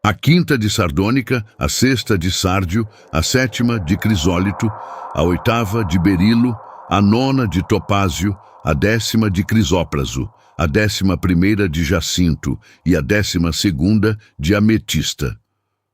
a quinta de sardônica, a sexta de sárdio, a sétima de crisólito, a oitava de berilo, a nona de topázio, a 10ª de crisópraso, a 11ª de jacinto e a 12ª de ametista.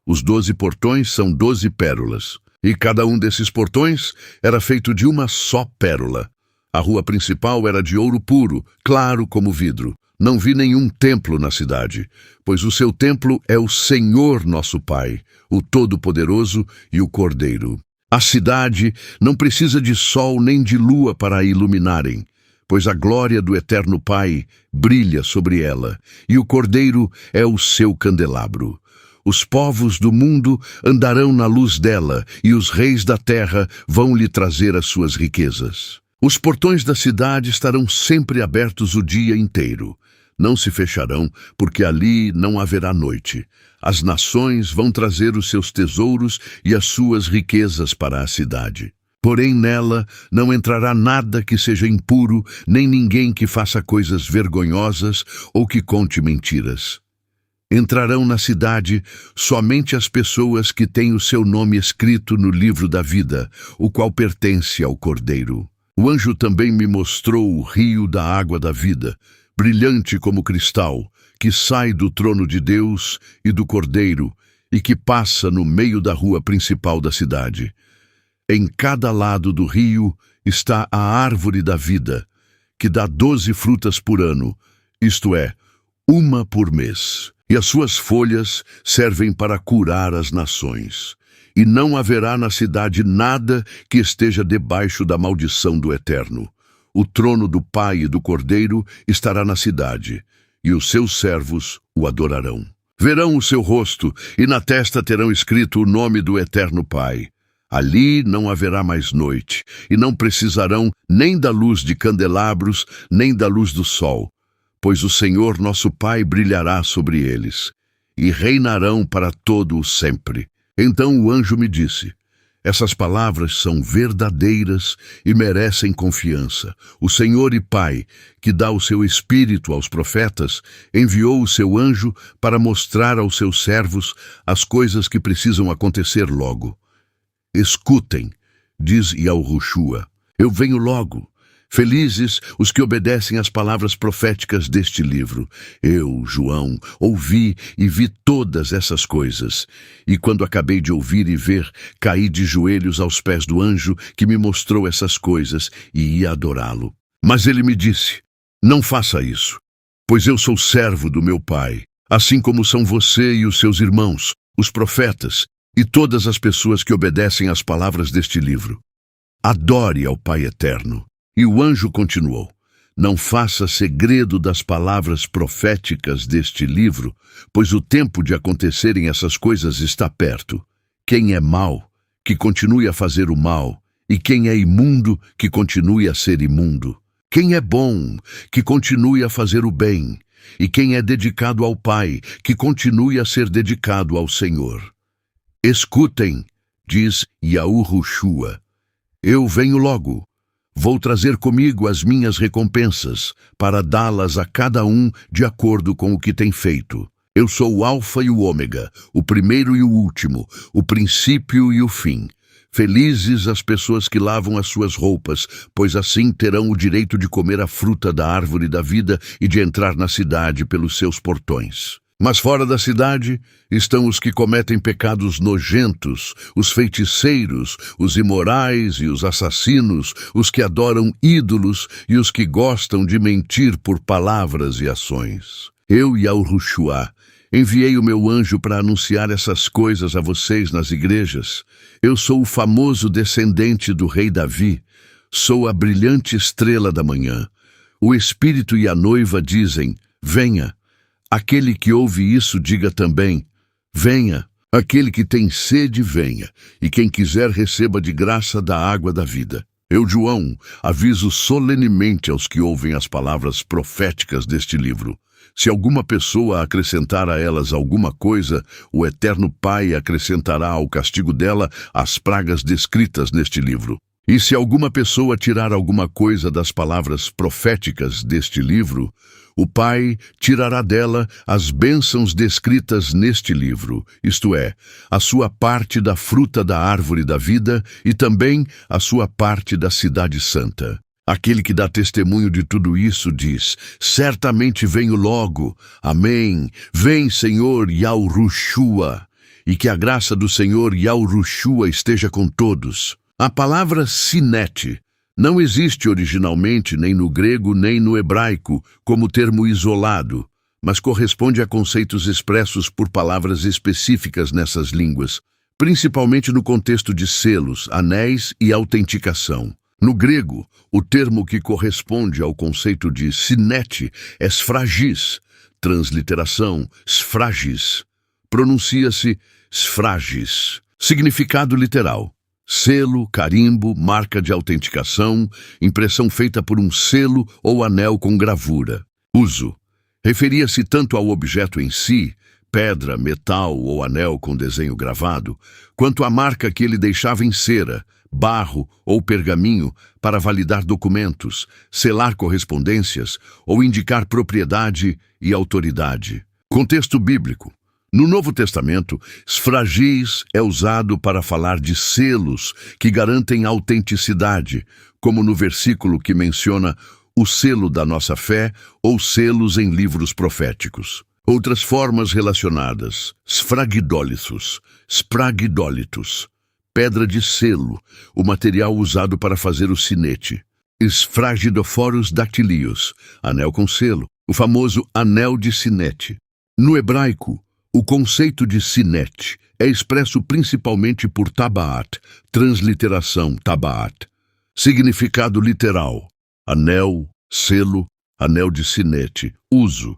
Os 12 portões são 12 pérolas, e cada um desses portões era feito de uma só pérola. A rua principal era de ouro puro, claro como vidro. Não vi nenhum templo na cidade, pois o seu templo é o Senhor nosso Pai, o Todo-Poderoso e o Cordeiro. A cidade não precisa de sol nem de lua para a iluminarem, pois a glória do Eterno Pai brilha sobre ela, e o Cordeiro é o seu candelabro. Os povos do mundo andarão na luz dela, e os reis da terra vão lhe trazer as suas riquezas. Os portões da cidade estarão sempre abertos o dia inteiro. Não se fecharão, porque ali não haverá noite. As nações vão trazer os seus tesouros e as suas riquezas para a cidade. Porém nela não entrará nada que seja impuro, nem ninguém que faça coisas vergonhosas ou que conte mentiras. Entrarão na cidade somente as pessoas que têm o seu nome escrito no livro da vida, o qual pertence ao Cordeiro. O anjo também me mostrou o rio da água da vida, brilhante como cristal, que sai do trono de Deus e do Cordeiro e que passa no meio da rua principal da cidade. Em cada lado do rio está a árvore da vida, que dá 12 frutas por ano, isto é, uma por mês, e as suas folhas servem para curar as nações. E não haverá na cidade nada que esteja debaixo da maldição do Eterno. O trono do Pai e do Cordeiro estará na cidade, e os seus servos o adorarão. Verão o seu rosto, e na testa terão escrito o nome do Eterno Pai. Ali não haverá mais noite, e não precisarão nem da luz de candelabros, nem da luz do sol, pois o Senhor nosso Pai brilhará sobre eles, e reinarão para todo o sempre. Então o anjo me disse: essas palavras são verdadeiras e merecem confiança. O Senhor e Pai, que dá o seu Espírito aos profetas, enviou o seu anjo para mostrar aos seus servos as coisas que precisam acontecer logo. Escutem, diz Yahushua, eu venho logo. Felizes os que obedecem às palavras proféticas deste livro. Eu, João, ouvi e vi todas essas coisas. E quando acabei de ouvir e ver, caí de joelhos aos pés do anjo que me mostrou essas coisas e ia adorá-lo. Mas ele me disse: não faça isso, pois eu sou servo do meu Pai, assim como são você e os seus irmãos, os profetas, e todas as pessoas que obedecem às palavras deste livro. Adore ao Pai Eterno. E o anjo continuou: não faça segredo das palavras proféticas deste livro, pois o tempo de acontecerem essas coisas está perto. Quem é mau, que continue a fazer o mal, e quem é imundo, que continue a ser imundo. Quem é bom, que continue a fazer o bem, e quem é dedicado ao Pai, que continue a ser dedicado ao Senhor. Escutem, diz Yahushua, eu venho logo. Vou trazer comigo as minhas recompensas, para dá-las a cada um de acordo com o que tem feito. Eu sou o Alfa e o Ômega, o primeiro e o último, o princípio e o fim. Felizes as pessoas que lavam as suas roupas, pois assim terão o direito de comer a fruta da árvore da vida e de entrar na cidade pelos seus portões. Mas fora da cidade estão os que cometem pecados nojentos, os feiticeiros, os imorais e os assassinos, os que adoram ídolos e os que gostam de mentir por palavras e ações. Eu, Yahushua, enviei o meu anjo para anunciar essas coisas a vocês nas igrejas. Eu sou o famoso descendente do rei Davi, sou a brilhante estrela da manhã. O Espírito e a noiva dizem: venha. Aquele que ouve isso, diga também: venha. Aquele que tem sede, venha. E quem quiser, receba de graça da água da vida. Eu, João, aviso solenemente aos que ouvem as palavras proféticas deste livro. Se alguma pessoa acrescentar a elas alguma coisa, o Eterno Pai acrescentará ao castigo dela as pragas descritas neste livro. E se alguma pessoa tirar alguma coisa das palavras proféticas deste livro, o Pai tirará dela as bênçãos descritas neste livro, isto é, a sua parte da fruta da árvore da vida e também a sua parte da cidade santa. Aquele que dá testemunho de tudo isso diz: certamente venho logo. Amém. Vem, Senhor Yahushua. E que a graça do Senhor Yahushua esteja com todos. A palavra sinete não existe originalmente nem no grego nem no hebraico como termo isolado, mas corresponde a conceitos expressos por palavras específicas nessas línguas, principalmente no contexto de selos, anéis e autenticação. No grego, o termo que corresponde ao conceito de sinete é sfragis, transliteração sfragis. Pronuncia-se sfragis. Significado literal: selo, carimbo, marca de autenticação, impressão feita por um selo ou anel com gravura. Uso: referia-se tanto ao objeto em si, pedra, metal ou anel com desenho gravado, quanto à marca que ele deixava em cera, barro ou pergaminho para validar documentos, selar correspondências ou indicar propriedade e autoridade. Contexto bíblico: no Novo Testamento, sfragis é usado para falar de selos que garantem autenticidade, como no versículo que menciona o selo da nossa fé ou selos em livros proféticos. Outras formas relacionadas: sfragidólitos, spragidólitos, pedra de selo, o material usado para fazer o sinete. Sfragidoforos dactilios, anel com selo, o famoso anel de sinete. No hebraico, o conceito de sinete é expresso principalmente por tabaat, transliteração tabaat. Significado literal: anel, selo, anel de sinete. Uso: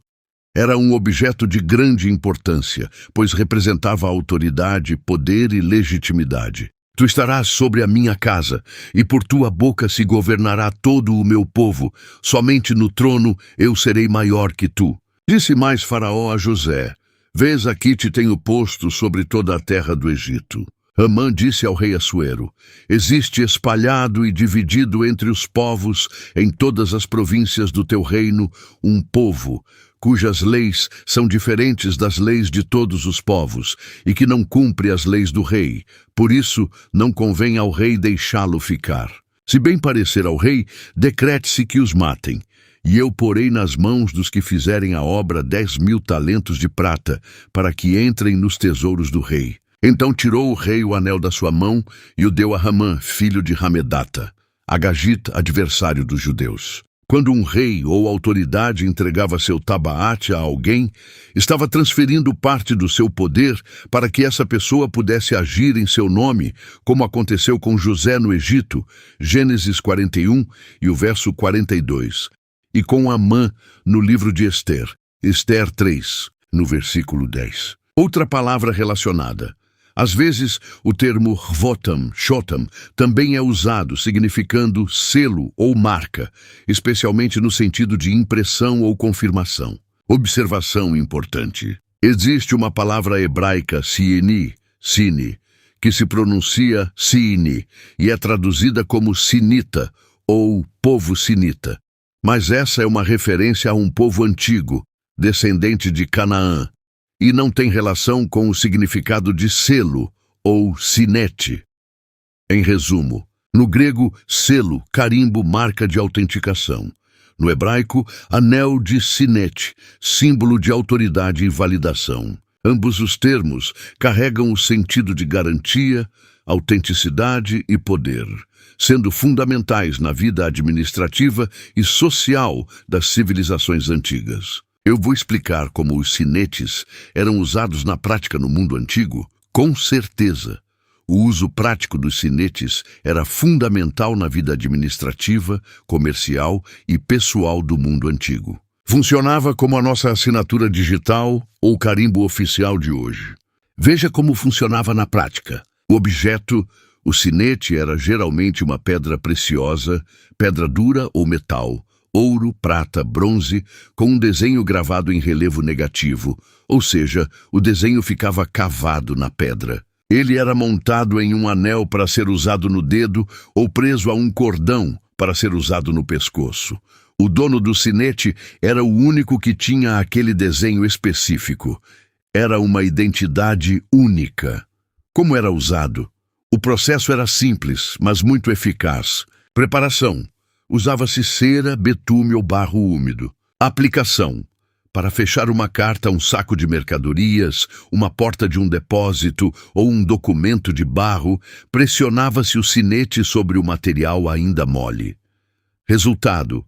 era um objeto de grande importância, pois representava autoridade, poder e legitimidade. Tu estarás sobre a minha casa, e por tua boca se governará todo o meu povo. Somente no trono eu serei maior que tu. Disse mais Faraó a José: vês, aqui te tenho posto sobre toda a terra do Egito. Ramã disse ao rei Assuero: existe espalhado e dividido entre os povos, em todas as províncias do teu reino, um povo, cujas leis são diferentes das leis de todos os povos, e que não cumpre as leis do rei. Por isso, não convém ao rei deixá-lo ficar. Se bem parecer ao rei, decrete-se que os matem. E eu porei nas mãos dos que fizerem a obra 10.000 talentos de prata, para que entrem nos tesouros do rei. Então tirou o rei o anel da sua mão e o deu a Ramã, filho de Hamedata, Agagite, adversário dos judeus. Quando um rei ou autoridade entregava seu tabaate a alguém, estava transferindo parte do seu poder para que essa pessoa pudesse agir em seu nome, como aconteceu com José no Egito, Gênesis 41 e o verso 42, e com Amã no livro de Ester, Ester 3, no versículo 10. Outra palavra relacionada. Às vezes, o termo rvotam, shotam, também é usado, significando selo ou marca, especialmente no sentido de impressão ou confirmação. Observação importante: existe uma palavra hebraica, sieni, sini, que se pronuncia siini e é traduzida como sinita ou povo sinita. Mas essa é uma referência a um povo antigo, descendente de Canaã, e não tem relação com o significado de selo ou sinete. Em resumo, no grego, selo, carimbo, marca de autenticação. No hebraico, anel de sinete, símbolo de autoridade e validação. Ambos os termos carregam o sentido de garantia, autenticidade e poder, sendo fundamentais na vida administrativa e social das civilizações antigas. Eu vou explicar como os sinetes eram usados na prática no mundo antigo. Com certeza, o uso prático dos sinetes era fundamental na vida administrativa, comercial e pessoal do mundo antigo. Funcionava como a nossa assinatura digital ou carimbo oficial de hoje. Veja como funcionava na prática. O objeto, o sinete, era geralmente uma pedra preciosa, pedra dura ou metal, ouro, prata, bronze, com um desenho gravado em relevo negativo, ou seja, o desenho ficava cavado na pedra. Ele era montado em um anel para ser usado no dedo ou preso a um cordão para ser usado no pescoço. O dono do sinete era o único que tinha aquele desenho específico. Era uma identidade única. Como era usado? O processo era simples, mas muito eficaz. Preparação. Usava-se cera, betume ou barro úmido. Aplicação. Para fechar uma carta, um saco de mercadorias, uma porta de um depósito ou um documento de barro, pressionava-se o sinete sobre o material ainda mole. Resultado: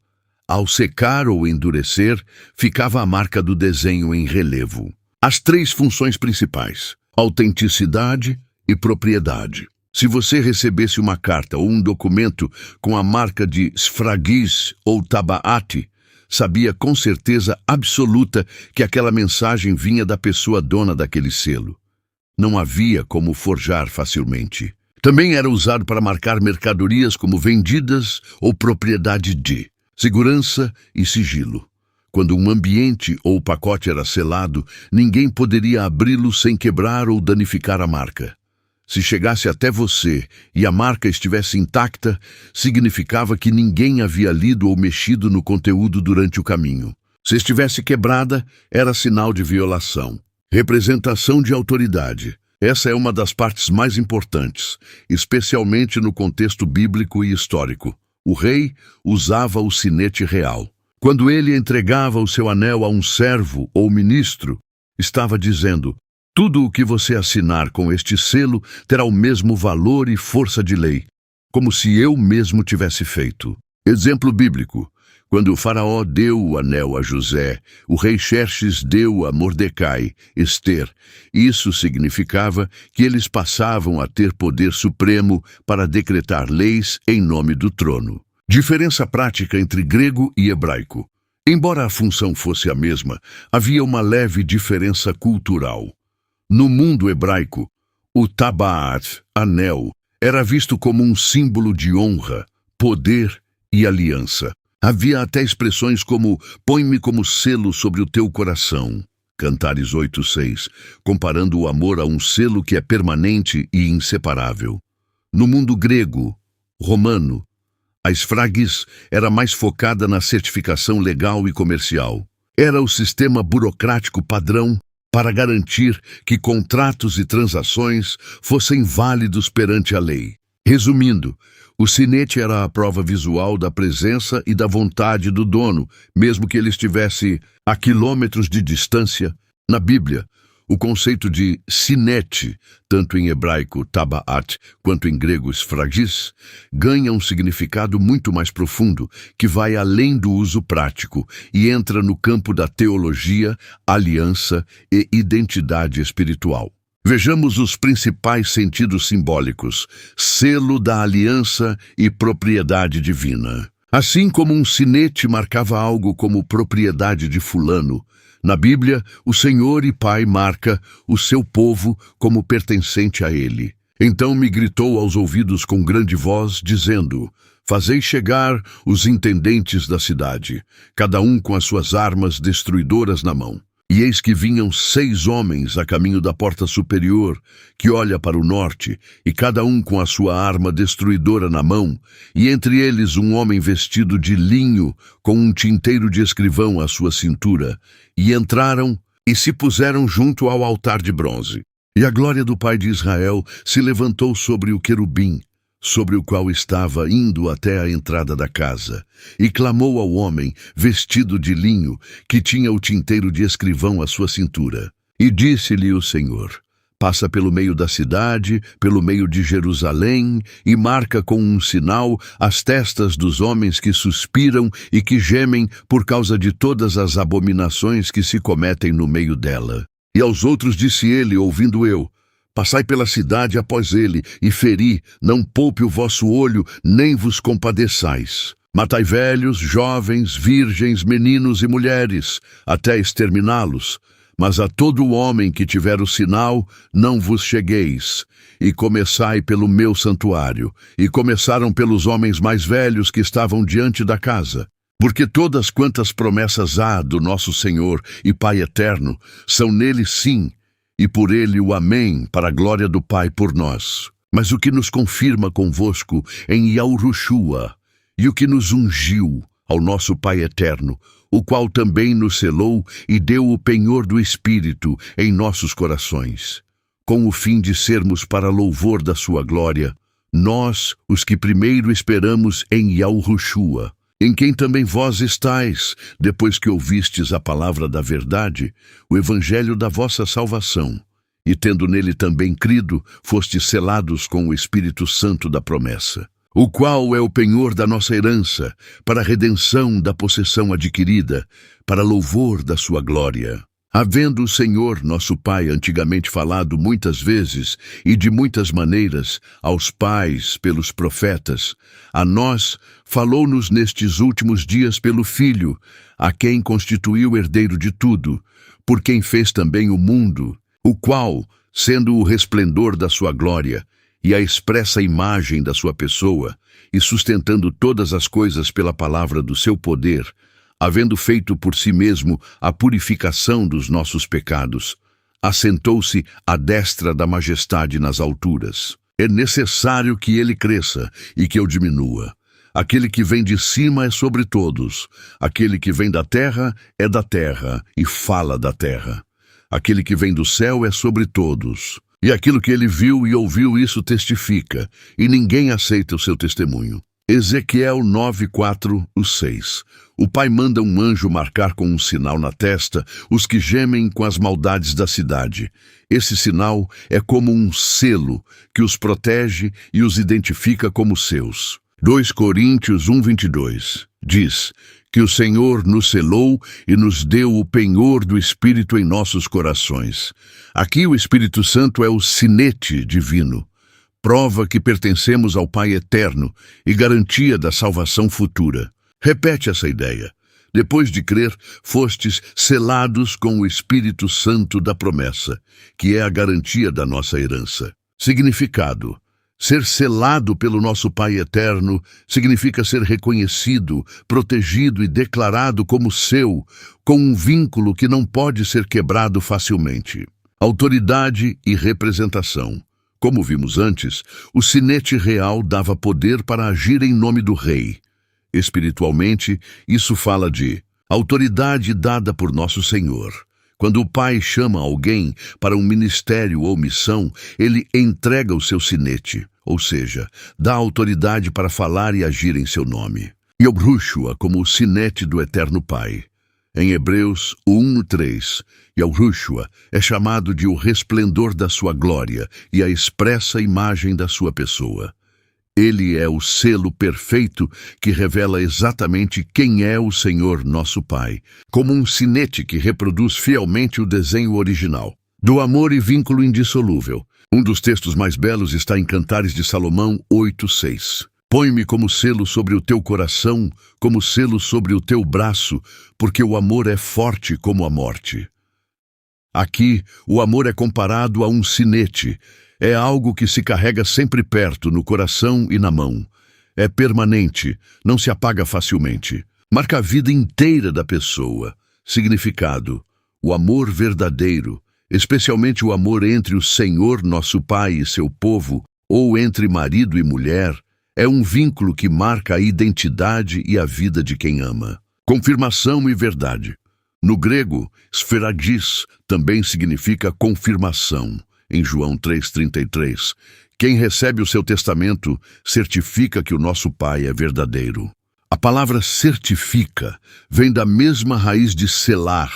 ao secar ou endurecer, ficava a marca do desenho em relevo. As 3 funções principais: autenticidade e propriedade. Se você recebesse uma carta ou um documento com a marca de Sfragiz ou Tabaat, sabia com certeza absoluta que aquela mensagem vinha da pessoa dona daquele selo. Não havia como forjar facilmente. Também era usado para marcar mercadorias como vendidas ou propriedade de segurança e sigilo. Quando um ambiente ou pacote era selado, ninguém poderia abri-lo sem quebrar ou danificar a marca. Se chegasse até você e a marca estivesse intacta, significava que ninguém havia lido ou mexido no conteúdo durante o caminho. Se estivesse quebrada, era sinal de violação. Representação de autoridade. Essa é uma das partes mais importantes, especialmente no contexto bíblico e histórico. O rei usava o sinete real. Quando ele entregava o seu anel a um servo ou ministro, estava dizendo: tudo o que você assinar com este selo terá o mesmo valor e força de lei, como se eu mesmo tivesse feito. Exemplo bíblico. Quando o faraó deu o anel a José, o rei Xerxes deu a Mordecai, Ester. Isso significava que eles passavam a ter poder supremo para decretar leis em nome do trono. Diferença prática entre grego e hebraico. Embora a função fosse a mesma, havia uma leve diferença cultural. No mundo hebraico, o tabaat, anel, era visto como um símbolo de honra, poder e aliança. Havia até expressões como "põe-me como selo sobre o teu coração", Cantares 8:6, comparando o amor a um selo que é permanente e inseparável. No mundo grego, romano, a Sfragiz era mais focada na certificação legal e comercial. Era o sistema burocrático padrão para garantir que contratos e transações fossem válidos perante a lei. Resumindo, o sinete era a prova visual da presença e da vontade do dono, mesmo que ele estivesse a quilômetros de distância. Na Bíblia, o conceito de sinete, tanto em hebraico tabaat quanto em grego sfragiz, ganha um significado muito mais profundo, que vai além do uso prático e entra no campo da teologia, aliança e identidade espiritual. Vejamos os principais sentidos simbólicos: selo da aliança e propriedade divina. Assim como um sinete marcava algo como propriedade de fulano, na Bíblia, o Senhor e Pai marca o seu povo como pertencente a ele. Então me gritou aos ouvidos com grande voz, dizendo: fazei chegar os intendentes da cidade, cada um com as suas armas destruidoras na mão. E eis que vinham 6 homens a caminho da porta superior, que olha para o norte, e cada um com a sua arma destruidora na mão, e entre eles um homem vestido de linho, com um tinteiro de escrivão à sua cintura. E entraram e se puseram junto ao altar de bronze. E a glória do Pai de Israel se levantou sobre o querubim, sobre o qual estava indo até a entrada da casa, e clamou ao homem, vestido de linho, que tinha o tinteiro de escrivão à sua cintura. E disse-lhe o Senhor: passa pelo meio da cidade, pelo meio de Jerusalém, e marca com um sinal as testas dos homens que suspiram e que gemem por causa de todas as abominações que se cometem no meio dela. E aos outros disse ele, ouvindo eu: passai pela cidade após ele, e feri, não poupe o vosso olho, nem vos compadeçais. Matai velhos, jovens, virgens, meninos e mulheres, até exterminá-los. Mas a todo homem que tiver o sinal, não vos chegueis. E começai pelo meu santuário. E começaram pelos homens mais velhos que estavam diante da casa. Porque todas quantas promessas há do nosso Senhor e Pai eterno, são nele sim, e por ele o Amém, para a glória do Pai por nós. Mas o que nos confirma convosco em Yahushua, e o que nos ungiu ao nosso Pai eterno, o qual também nos selou e deu o penhor do Espírito em nossos corações, com o fim de sermos para louvor da sua glória, nós, os que primeiro esperamos em Yahushua, em quem também vós estáis, depois que ouvistes a palavra da verdade, o evangelho da vossa salvação, e tendo nele também crido, fostes selados com o Espírito Santo da promessa, o qual é o penhor da nossa herança, para a redenção da possessão adquirida, para louvor da sua glória. Havendo o Senhor, nosso Pai, antigamente falado muitas vezes e de muitas maneiras aos pais pelos profetas, a nós falou-nos nestes últimos dias pelo Filho, a quem constituiu herdeiro de tudo, por quem fez também o mundo, o qual, sendo o resplendor da sua glória e a expressa imagem da sua pessoa, e sustentando todas as coisas pela palavra do seu poder, havendo feito por si mesmo a purificação dos nossos pecados, assentou-se à destra da majestade nas alturas. É necessário que ele cresça e que eu diminua. Aquele que vem de cima é sobre todos. Aquele que vem da terra é da terra e fala da terra. Aquele que vem do céu é sobre todos. E aquilo que ele viu e ouviu, isso testifica, e ninguém aceita o seu testemunho. Ezequiel 9:4-6. O Pai manda um anjo marcar com um sinal na testa os que gemem com as maldades da cidade. Esse sinal é como um selo que os protege e os identifica como seus. 2 Coríntios 1:22 diz que o Senhor nos selou e nos deu o penhor do Espírito em nossos corações. Aqui o Espírito Santo é o sinete divino, prova que pertencemos ao Pai eterno e garantia da salvação futura. Repete essa ideia. Depois de crer, fostes selados com o Espírito Santo da promessa, que é a garantia da nossa herança. Significado: ser selado pelo nosso Pai eterno significa ser reconhecido, protegido e declarado como seu, com um vínculo que não pode ser quebrado facilmente. Autoridade e representação. Como vimos antes, o sinete real dava poder para agir em nome do rei. Espiritualmente, isso fala de autoridade dada por nosso Senhor. Quando o Pai chama alguém para um ministério ou missão, ele entrega o seu sinete, ou seja, dá autoridade para falar e agir em seu nome. Yahushua como o sinete do Eterno Pai. Em Hebreus 1:3, Yahushua é chamado de o resplendor da sua glória e a expressa imagem da sua pessoa. Ele é o selo perfeito que revela exatamente quem é o Senhor nosso Pai, como um sinete que reproduz fielmente o desenho original. Do amor e vínculo indissolúvel. Um dos textos mais belos está em Cantares de Salomão 8:6. Põe-me como selo sobre o teu coração, como selo sobre o teu braço, porque o amor é forte como a morte. Aqui, o amor é comparado a um sinete. É algo que se carrega sempre perto, no coração e na mão. É permanente, não se apaga facilmente. Marca a vida inteira da pessoa. Significado: o amor verdadeiro, especialmente o amor entre o Senhor, nosso Pai, e seu povo, ou entre marido e mulher, é um vínculo que marca a identidade e a vida de quem ama. Confirmação e verdade. No grego, sferagis também significa confirmação. Em João 3:33, quem recebe o seu testamento certifica que o nosso Pai é verdadeiro. A palavra certifica vem da mesma raiz de selar.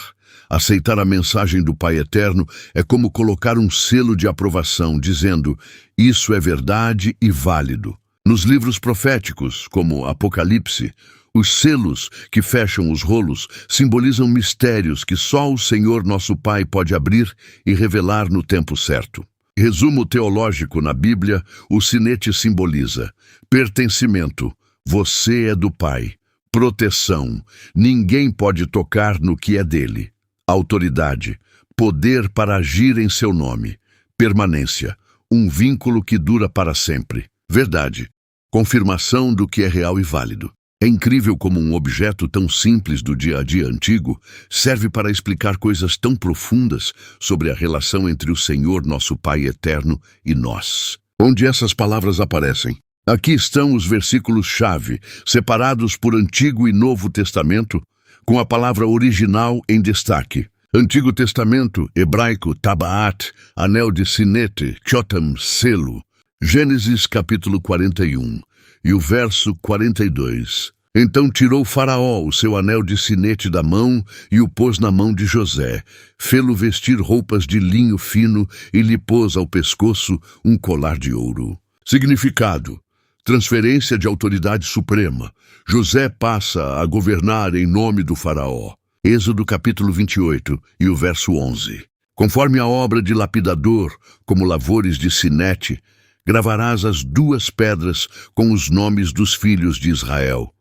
Aceitar a mensagem do Pai eterno é como colocar um selo de aprovação, dizendo: isso é verdade e válido. Nos livros proféticos, como Apocalipse, os selos que fecham os rolos simbolizam mistérios que só o Senhor nosso Pai pode abrir e revelar no tempo certo. Resumo teológico na Bíblia: o sinete simboliza pertencimento, você é do Pai; proteção, ninguém pode tocar no que é dele; autoridade, poder para agir em seu nome; permanência, um vínculo que dura para sempre; verdade, confirmação do que é real e válido. É incrível como um objeto tão simples do dia a dia antigo serve para explicar coisas tão profundas sobre a relação entre o Senhor, nosso Pai eterno, e nós. Onde essas palavras aparecem? Aqui estão os versículos-chave, separados por Antigo e Novo Testamento, com a palavra original em destaque. Antigo Testamento, hebraico, tabaat, anel de sinete, chotam, selo. Gênesis capítulo 41, e o verso 42. Então tirou Faraó o seu anel de sinete da mão e o pôs na mão de José, fê-lo vestir roupas de linho fino e lhe pôs ao pescoço um colar de ouro. Significado: transferência de autoridade suprema. José passa a governar em nome do Faraó. Êxodo capítulo 28 e o verso 11. Conforme a obra de lapidador, como lavores de sinete, gravarás as 2 pedras com os nomes dos filhos de Israel.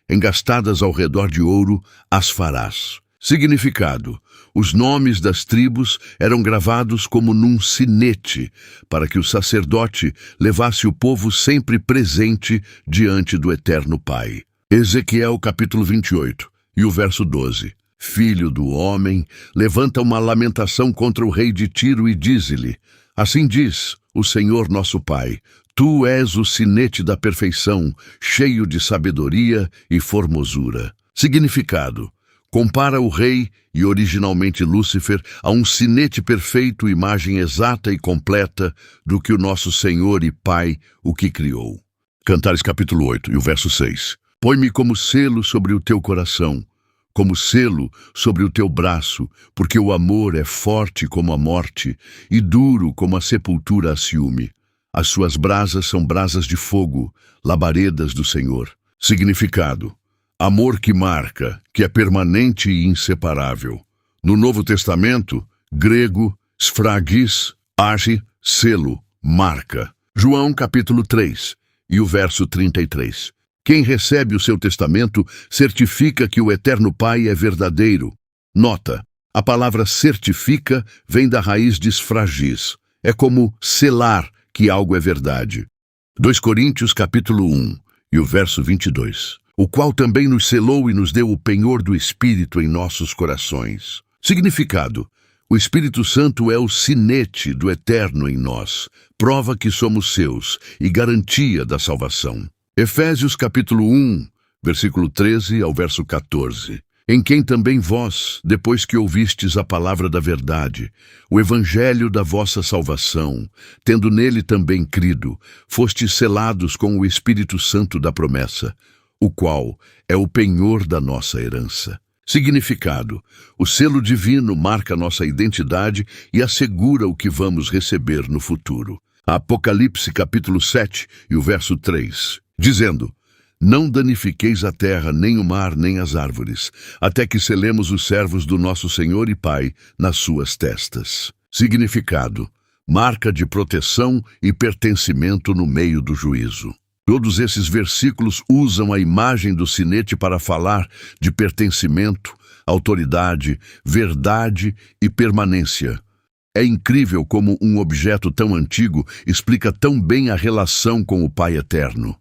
Engastadas ao redor de ouro, as farás. Significado: os nomes das tribos eram gravados como num sinete, para que o sacerdote levasse o povo sempre presente diante do Eterno Pai. Ezequiel capítulo 28 e o verso 12. Filho do homem, levanta uma lamentação contra o rei de Tiro e dize-lhe: assim diz o Senhor nosso Pai, tu és o sinete da perfeição, cheio de sabedoria e formosura. Significado: compara o rei, e originalmente Lúcifer, a um sinete perfeito, imagem exata e completa do que o nosso Senhor e Pai o que criou. Cantares capítulo 8 e o verso 6. Põe-me como selo sobre o teu coração, como selo sobre o teu braço, porque o amor é forte como a morte e duro como a sepultura a ciúme. As suas brasas são brasas de fogo, labaredas do Senhor. Significado: amor que marca, que é permanente e inseparável. No Novo Testamento, grego, sfragis, age, selo, marca. João capítulo 3 e o verso 33. Quem recebe o seu testamento certifica que o Eterno Pai é verdadeiro. Nota: a palavra certifica vem da raiz de sfragis. É como selar que algo é verdade. 2 Coríntios capítulo 1 e o verso 22. O qual também nos selou e nos deu o penhor do Espírito em nossos corações. Significado: o Espírito Santo é o sinete do Eterno em nós, prova que somos seus e garantia da salvação. Efésios capítulo 1, versículo 13 ao verso 14. Em quem também vós, depois que ouvistes a palavra da verdade, o evangelho da vossa salvação, tendo nele também crido, fostes selados com o Espírito Santo da promessa, o qual é o penhor da nossa herança. Significado: o selo divino marca nossa identidade e assegura o que vamos receber no futuro. Apocalipse capítulo 7 e o verso 3, dizendo: não danifiqueis a terra, nem o mar, nem as árvores, até que selemos os servos do nosso Senhor e Pai nas suas testas. Significado: marca de proteção e pertencimento no meio do juízo. Todos esses versículos usam a imagem do sinete para falar de pertencimento, autoridade, verdade e permanência. É incrível como um objeto tão antigo explica tão bem a relação com o Pai Eterno.